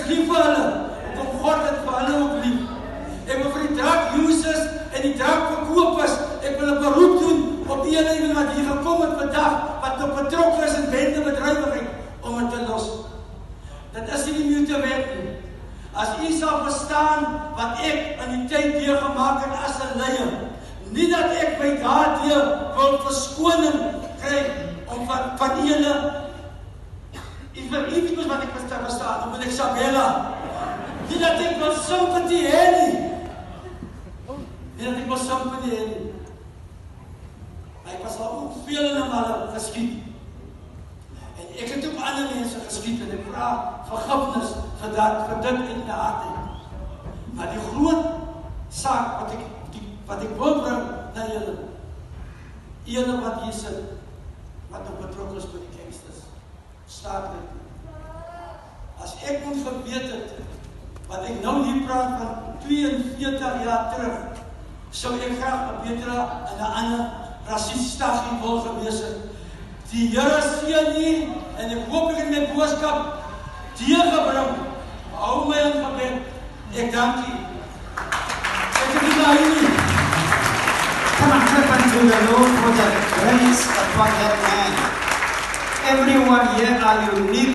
lief vir hulle. Om God het vir hulle ook lief. Ek wil vir die drug-users en die drug-verkopers, ek wil 'n beroep doen op die hele wat hier gekom het vandag, wat nog betrokke is in bendebedrywigheid, om het te los. Dit is nie die nuwe wet nie. As u sal verstaan wat ek in die tyd deurgemaak het as 'n leier, nie dat ek my daardeur wil verskoning kry om van julle. Ek wil iets wat ek verstaan, om met Isabella. Nie dat ek wil sympathie hê nie. Nie dat ek wil sympathie hê nie. Ek was al ook vele male geskiet. En ek het ook ander mense geskiet en ek vra vergifnis vir dit en daardie. Maar die groot saak wat ek wil bring na julle, ene wat hier sit, wat nog betrokke is by die gangsters, staat dit. As ek moet geweet het, wat ek nou hier praat van 42 jaar terug, sou ek graag 'n betere en 'n ander rasistische wil gewees het. Die Here seën nie, en ek hoop ek het my boodskap deurgebring. Hou my in gebed. Ek dank u. Ek het nie daai nie. Come on, clap unto the Lord for the grace upon that man. Everyone here are unique.